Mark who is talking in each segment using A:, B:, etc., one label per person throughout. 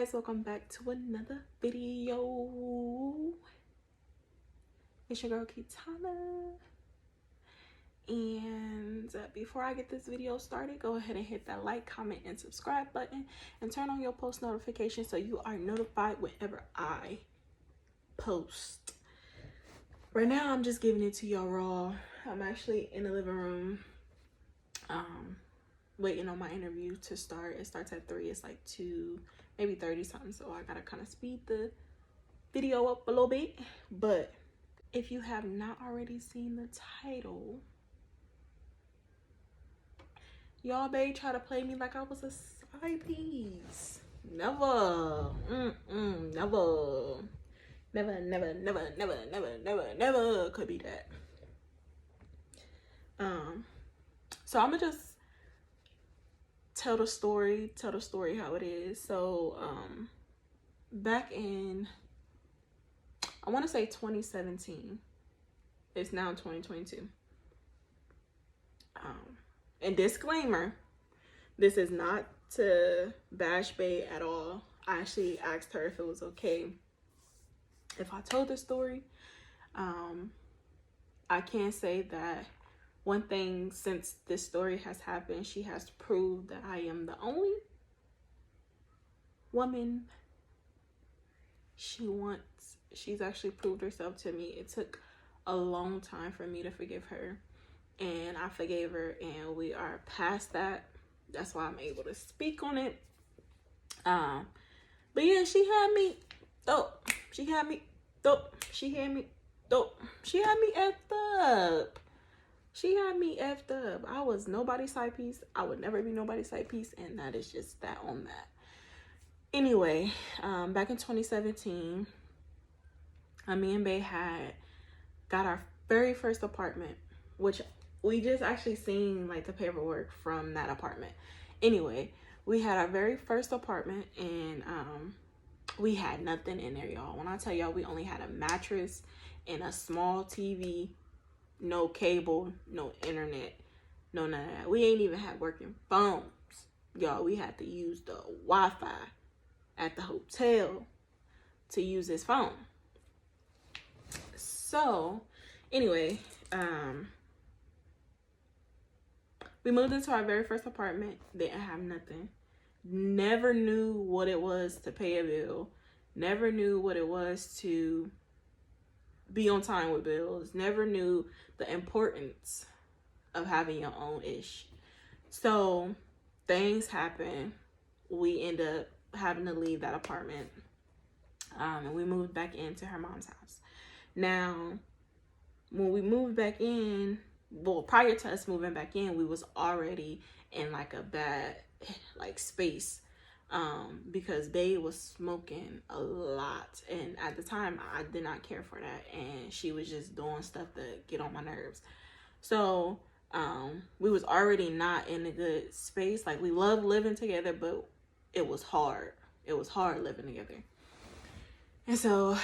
A: guys, welcome back to another video. It's your girl Kitana, and before I get this video started, go ahead and hit that like, comment, and subscribe button, and turn on your post notifications so you are notified whenever I post. Right now I'm just giving it to y'all raw. I'm actually in the living room waiting on my interview to start. It starts at 3. It's like 2, maybe 30 something, so I gotta kind of speed the video up a little bit. But if you have not already seen the title, y'all babe try to play me like I was a side piece. Never. Never could be that. So I'm gonna just tell the story how it is. So back in, I want to say 2017, it's now 2022. And disclaimer, this is not to bash bae at all. I actually asked her if it was okay if I told the story. I can say that one thing, since this story has happened, she has proved that I am the only woman she wants. She's actually proved herself to me. It took a long time for me to forgive her, and I forgave her, and we are past that. That's why I'm able to speak on it. But yeah, she had me effed up. She had me effed up. I was nobody's side piece. I would never be nobody's side piece, and that is just that on that. Anyway, back in 2017, me and bae had got our very first apartment, which we just actually seen like the paperwork from that apartment. Anyway, we had our very first apartment, and we had nothing in there, y'all. When I tell y'all, we only had a mattress and a small TV. No cable, no internet, no none of that. We ain't even had working phones, y'all. We had to use the Wi-Fi at the hotel to use this phone. So anyway, we moved into our very first apartment. Didn't have nothing. Never knew what it was to pay a bill. Never knew what it was to be on time with bills. Never knew the importance of having your own ish. So things happen. We end up having to leave that apartment, and we moved back into her mom's house. Now, when we moved back in, well, prior to us moving back in, we was already in like a bad like space, because bae was smoking a lot, and at the time I did not care for that, and she was just doing stuff to get on my nerves. So we was already not in a good space. Like, we loved living together, but it was hard living together. And so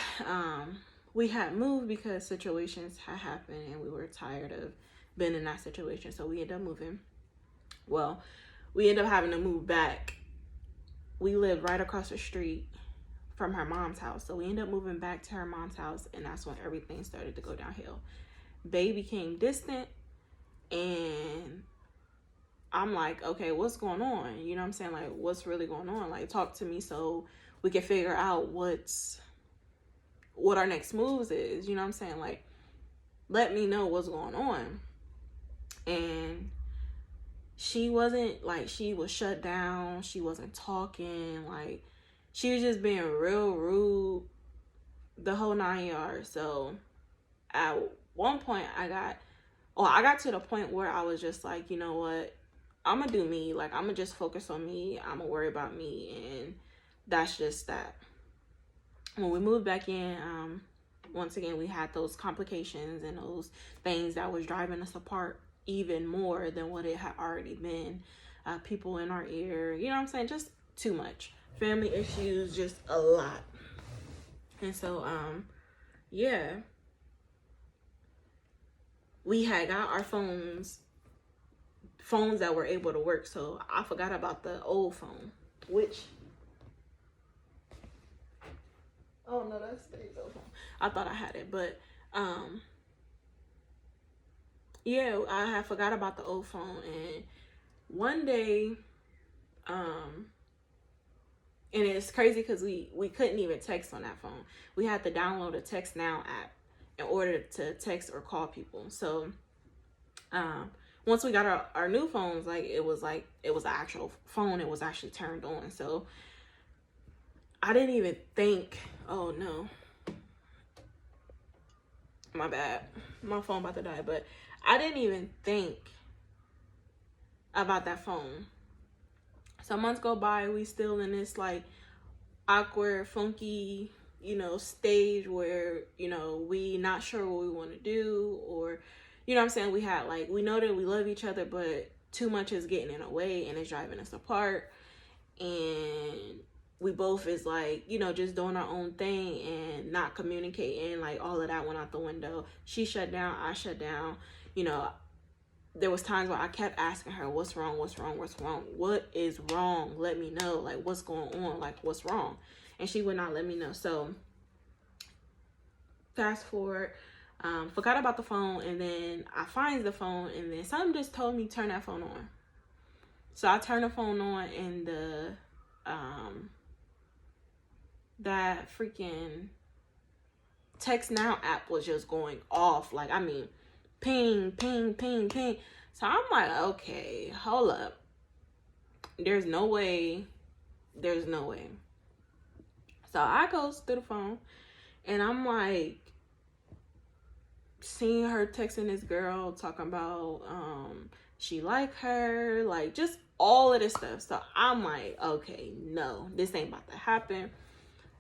A: we had moved because situations had happened, and we were tired of being in that situation. So we ended up moving. Well, we ended up having to move back. We lived right across the street from her mom's house. So we ended up moving back to her mom's house, and that's when everything started to go downhill. Bae became distant, and I'm like, okay, what's going on? You know what I'm saying? Like, what's really going on? Like, talk to me so we can figure out what our next moves is. You know what I'm saying? Like, let me know what's going on. And she wasn't, like, she was shut down. She wasn't talking. Like, she was just being real rude, the whole 9 yards. So at one point I got to the point where I was just like, you know what? I'm gonna do me. Like, I'm gonna just focus on me. I'm gonna worry about me. And that's just that. When we moved back in, once again, we had those complications and those things that was driving us apart even more than what it had already been. People in our ear, you know what I'm saying? Just too much. Family issues, just a lot. And so, yeah. We had got our phones that were able to work. So I forgot about the old phone, which Oh no, that's the old phone. I thought I had it, but yeah, I had forgot about the old phone, and one day, and it's crazy because we couldn't even text on that phone. We had to download a Text Now app in order to text or call people. So once we got our new phones, it was an actual phone. It was actually turned on. So I didn't even think, oh no, my bad, my phone about to die. But I didn't even think about that phone. So months go by, we still in this like awkward, funky, stage where, we not sure what we want to do, or, you know what I'm saying? We had we know that we love each other, but too much is getting in the way and it's driving us apart. And we both is just doing our own thing and not communicating. All of that went out the window. She shut down, I shut down. There was times where I kept asking her, what's wrong? What's wrong? What's wrong? What is wrong? Let me know. What's going on? What's wrong? And she would not let me know. So fast forward, forgot about the phone, and then I find the phone, and then something just told me turn that phone on. So I turned the phone on, and that freaking Text Now app was just going off. Ping, ping, ping, ping. So I'm like, okay, hold up. There's no way. So I goes through the phone, and I'm seeing her texting this girl, talking about she like her, just all of this stuff. So I'm like, okay, no, this ain't about to happen.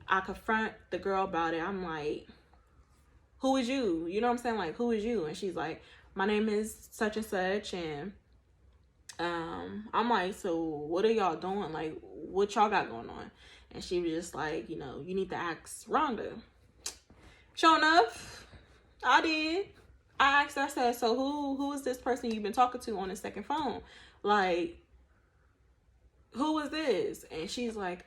A: I confront the girl about it. I'm like, who is you? You know what I'm saying? Who is you? And she's like, my name is such and such. And I'm like, so what are y'all doing? What y'all got going on? And she was just like, you need to ask Rhonda. Sure enough, I did. I asked her, I said, so who is this person you've been talking to on the second phone? Who is this? And she's like,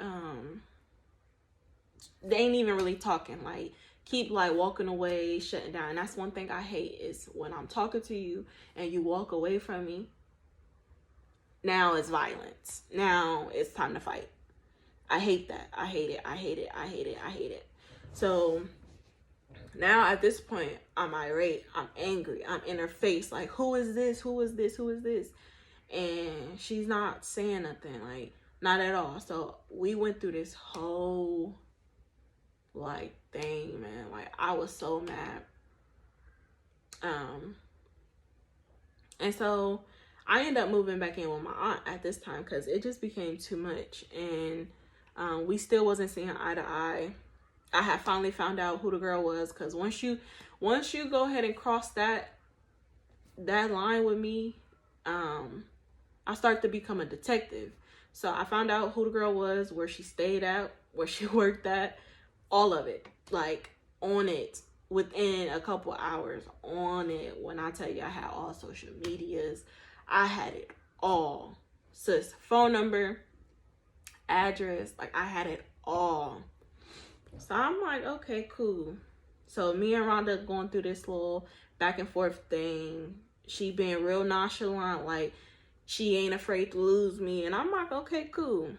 A: they ain't even really talking. Keep walking away, shutting down. And that's one thing I hate, is when I'm talking to you and you walk away from me. Now it's violence. Now it's time to fight. I hate that. I hate it. I hate it. I hate it. I hate it. So now at this point, I'm irate. I'm angry. I'm in her face. Who is this? Who is this? Who is this? And she's not saying nothing. Not at all. So we went through this whole thing, man. I was so mad. And so I ended up moving back in with my aunt at this time because it just became too much, and we still wasn't seeing eye to eye. I had finally found out who the girl was, because once you go ahead and cross that line with me, I start to become a detective. So I found out who the girl was, where she stayed at, where she worked at, all of it, on it within a couple hours, on it. When I tell you I had all social medias, I had it all. Sis, phone number, address, I had it all. So I'm like, okay, cool. So me and Rhonda going through this little back and forth thing. She being real nonchalant, she ain't afraid to lose me. And I'm like, okay, cool.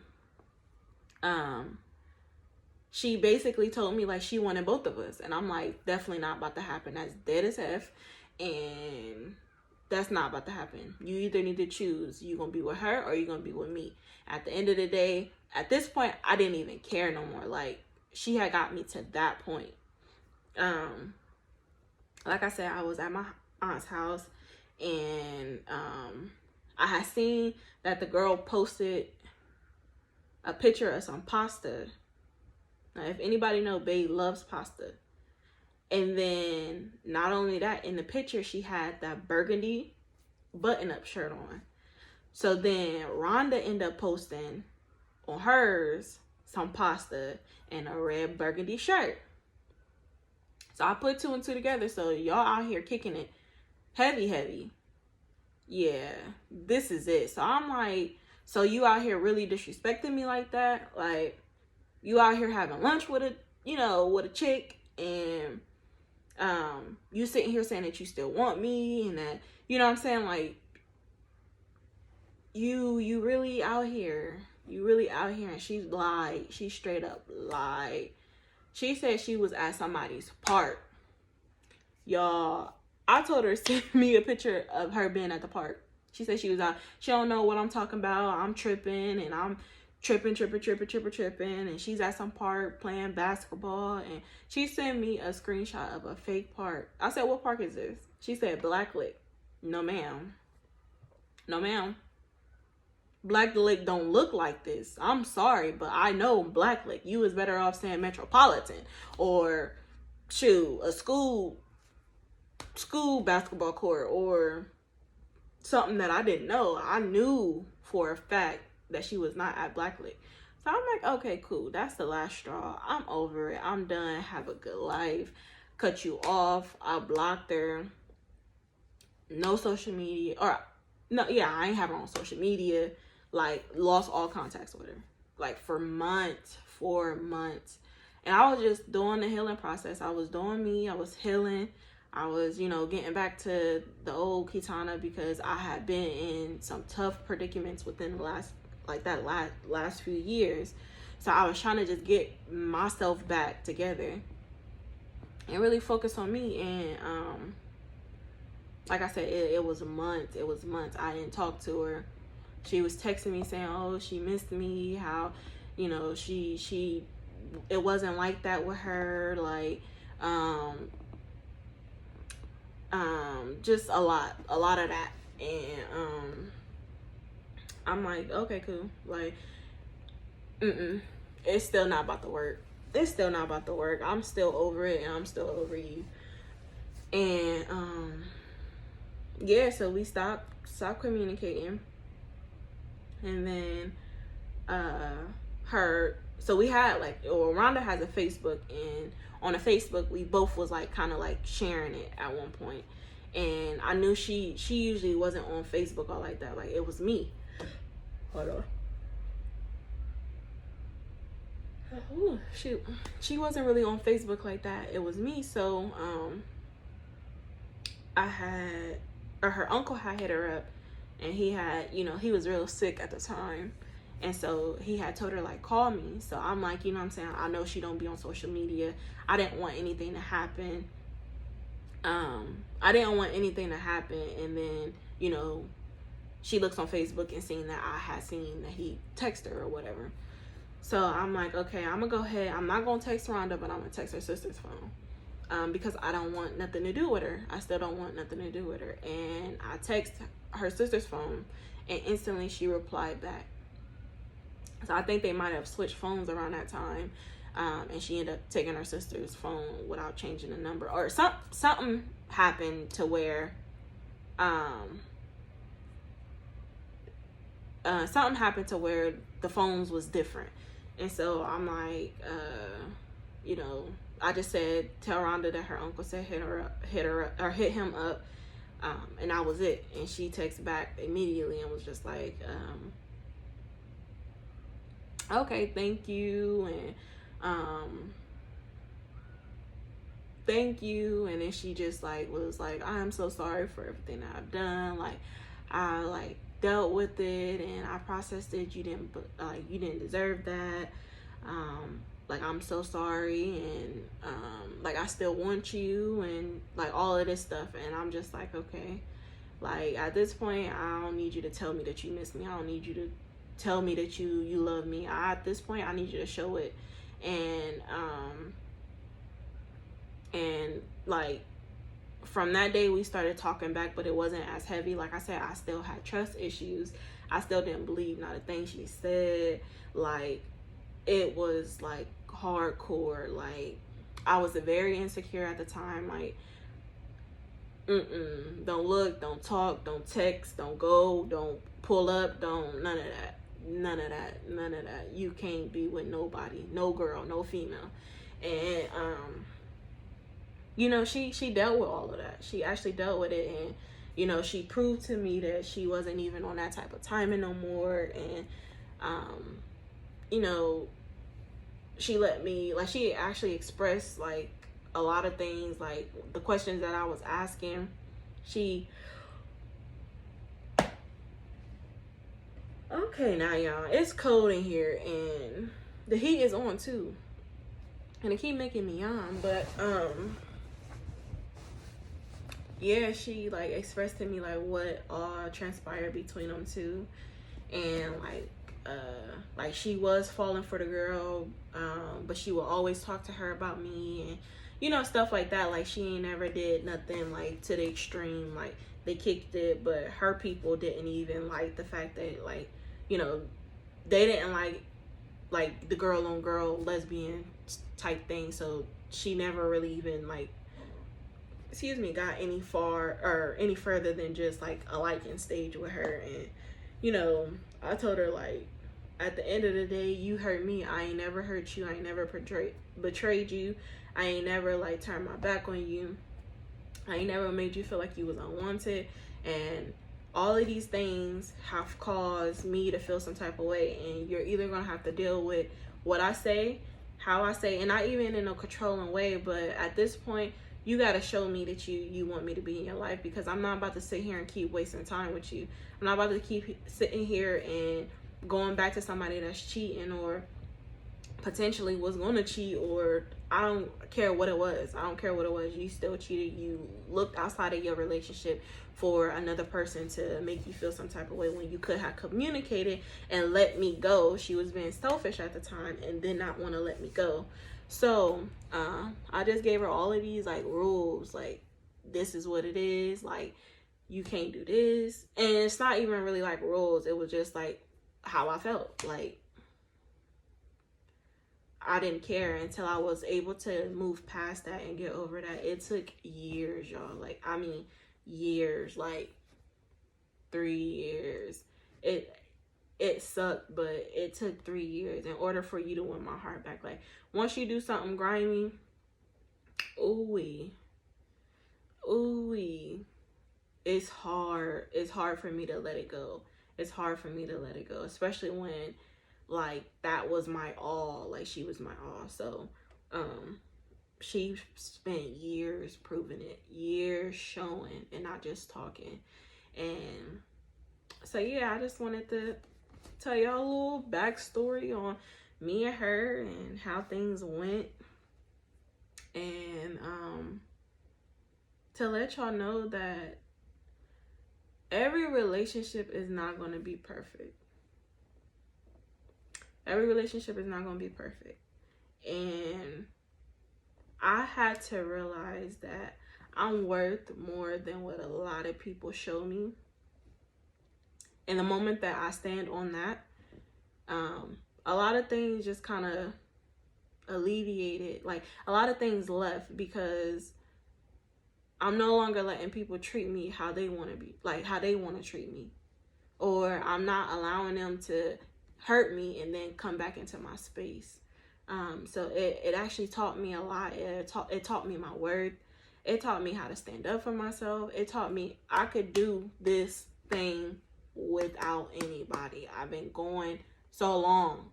A: She basically told me she wanted both of us. And I'm like, definitely not about to happen. That's dead as F. And that's not about to happen. You either need to choose. You gonna be with her or you gonna be with me. At the end of the day, at this point, I didn't even care no more. She had got me to that point. Like I said, I was at my aunt's house, and I had seen that the girl posted a picture of some pasta. Now, if anybody know, Babe loves pasta. And then not only that, in the picture, she had that burgundy button-up shirt on. So then Rhonda ended up posting on hers some pasta and a red burgundy shirt. So I put two and two together. So y'all out here kicking it heavy. Yeah, this is it. So I'm like, so you out here really disrespecting me like that? You out here having lunch with you know, with a chick, and you sitting here saying that you still want me, and that, you know what I'm saying, like, you really out here. You really out here. And she lied. She straight up lied. She said she was at somebody's park. Y'all, I told her to send me a picture of her being at the park. She said she was out. She don't know what I'm talking about. I'm tripping, and I'm tripping. And she's at some park playing basketball, and she sent me a screenshot of a fake park. I said, what park is this? She said, Blacklick. No, ma'am. No, ma'am. Blacklick don't look like this. I'm sorry, but I know Blacklick. You was better off saying Metropolitan, or shoot, a school basketball court, or something that I didn't know. I knew for a fact that she was not at Blacklick. So I'm like, okay, cool. That's the last straw. I'm over it. I'm done. Have a good life. Cut you off. I blocked her. No social media. Or, no, yeah, I ain't have her on social media. Like, lost all contacts with her. Like, for months. And I was just doing the healing process. I was doing me. I was healing. I was, you know, getting back to the old Kitana, because I had been in some tough predicaments within the last few years. So I was trying to just get myself back together and really focus on me. And like I said, it was months. I didn't talk to her. She was texting me saying, oh, she missed me, how, you know, it wasn't like that with her, like, just a lot of that. And I'm like, okay, cool. Like, it's still not about to work. I'm still over it, and I'm still over you. And yeah, so we stopped communicating. And then so we had, like, Rhonda has a Facebook, and on a Facebook we both was like kind of like sharing it at one point. And I knew she usually wasn't on Facebook or like that. Like, it was me. Hold on. Ooh, shoot. She wasn't really on Facebook like that. It was me. So her uncle had hit her up, and he had, you know, he was real sick at the time, and so he had told her, like, call me. So I'm like, you know what I'm saying, I know she don't be on social media. I didn't want anything to happen. And then, you know, she looks on Facebook and seeing that I had seen that he texted her or whatever. So I'm like, okay, I'm gonna go ahead. I'm not gonna text Rhonda, but I'm gonna text her sister's phone, because I don't want nothing to do with her. I still don't want nothing to do with her. And I text her sister's phone, and instantly she replied back. So I think they might have switched phones around that time, and she ended up taking her sister's phone without changing the number, or something happened to where the phones was different. And so I'm like, you know, I just said, tell Rhonda that her uncle said hit him up, and that was it. And she texted back immediately and was just like, okay, thank you, and thank you. And then she just like was like, I am so sorry for everything that I've done. Like, I like dealt with it and I processed it. You didn't deserve that. Like, I'm so sorry, and like, I still want you, and like all of this stuff. And I'm just like, okay, like, at this point, I don't need you to tell me that you miss me. I don't need you to tell me that you love me. At this point, I need you to show it. And like, from that day we started talking back, but it wasn't as heavy. Like I said, I still had trust issues. I still didn't believe not a thing she said. Like, it was like hardcore. Like, I was very insecure at the time. Like, don't look, don't talk, don't text, don't go, don't pull up, don't, none of that. You can't be with nobody, no girl, no female. And you know, she dealt with all of that. She actually dealt with it, and you know, she proved to me that she wasn't even on that type of timing no more. And you know, she let me, like, she actually expressed like a lot of things, like the questions that I was asking. She, okay, now y'all, it's cold in here and the heat is on too, and it keep making me yawn. But yeah, she like expressed to me like what all transpired between them two, and like she was falling for the girl, but she will always talk to her about me, and you know, stuff like that. Like she ain't never did nothing like to the extreme, like they kicked it, but her people didn't even like the fact that, like, you know, they didn't like the girl on girl lesbian type thing. So she never really even like, excuse me, got any far or any further than just like a liking stage with her. And you know, I told her like, at the end of the day, you hurt me. I ain't never hurt you. I ain't never betrayed you. I ain't never like turned my back on you. I ain't never made you feel like you was unwanted. And all of these things have caused me to feel some type of way. And you're either gonna have to deal with what I say, how I say, and not even in a controlling way, but at this point, you gotta show me that you want me to be in your life, because I'm not about to sit here and keep wasting time with you. I'm not about to keep sitting here and going back to somebody that's cheating or potentially was going to cheat, or I don't care what it was. I don't care what it was. You still cheated. You looked outside of your relationship for another person to make you feel some type of way when you could have communicated and let me go. She was being selfish at the time and did not want to let me go. So I just gave her all of these like rules, like this is what it is, like you can't do this. And it's not even really like rules. It was just like how I felt. Like I didn't care until I was able to move past that and get over that. It took years, y'all. Like, I mean, years, like 3 years. It sucked, but it took 3 years in order for you to win my heart back. Like, once you do something grimy, ooh-wee, it's hard. It's hard for me to let it go. It's hard for me to let it go, especially when like that was my all. Like she was my all. So she spent years proving it, years showing and not just talking. And so yeah, I just wanted to tell y'all a little backstory on me and her and how things went, and to let y'all know that every relationship is not going to be perfect. Every relationship is not going to be perfect. And I had to realize that I'm worth more than what a lot of people show me. And the moment that I stand on that, a lot of things just kind of alleviated. Like, a lot of things left, because I'm no longer letting people treat me how they want to be, like how they want to treat me. Or I'm not allowing them to hurt me and then come back into my space. So it actually taught me a lot. It taught me my worth. It taught me how to stand up for myself. It taught me I could do this thing without anybody. I've been going so long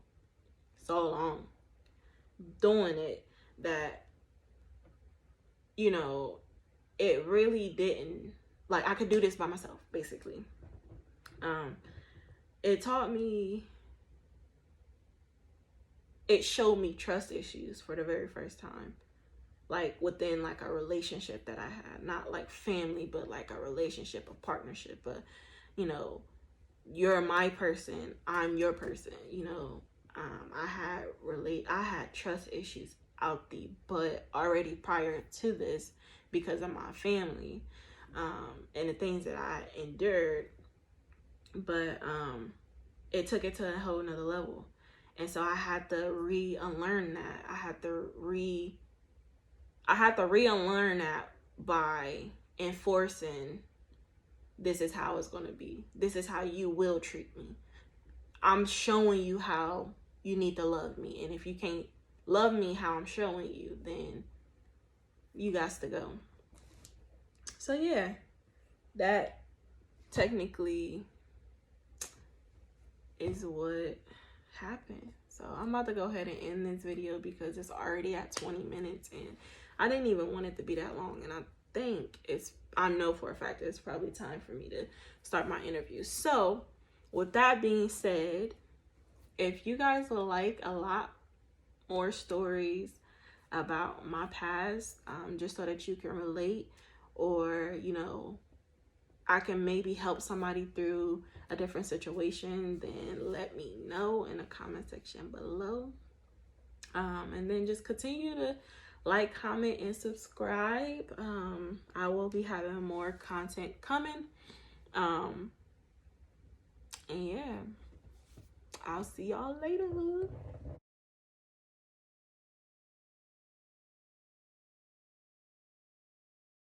A: doing it that, you know, it really didn't, like, I could do this by myself, basically. It taught me, it showed me trust issues for the very first time, like within like a relationship that I had, not like family, but like a relationship, a partnership. But you know, you're my person, I'm your person. You know, I had trust issues out the butt already prior to this because of my family, and the things that I endured. But it took it to a whole nother level. And so I had to unlearn that. I had to unlearn that by enforcing, this is how it's going to be. This is how you will treat me. I'm showing you how you need to love me. And if you can't love me how I'm showing you, then you got to go. So yeah, that technically is what happened. So So I'm about to go ahead and end this video because it's already at 20 minutes and I didn't even want it to be that long. And I know for a fact it's probably time for me to start my interview. So with that being said, if you guys would like a lot more stories about my past, just so that you can relate, or, you know, I can maybe help somebody through a different situation, then let me know in the comment section below. And then just continue to like, comment, and subscribe. I will be having more content coming. And yeah, I'll see y'all later.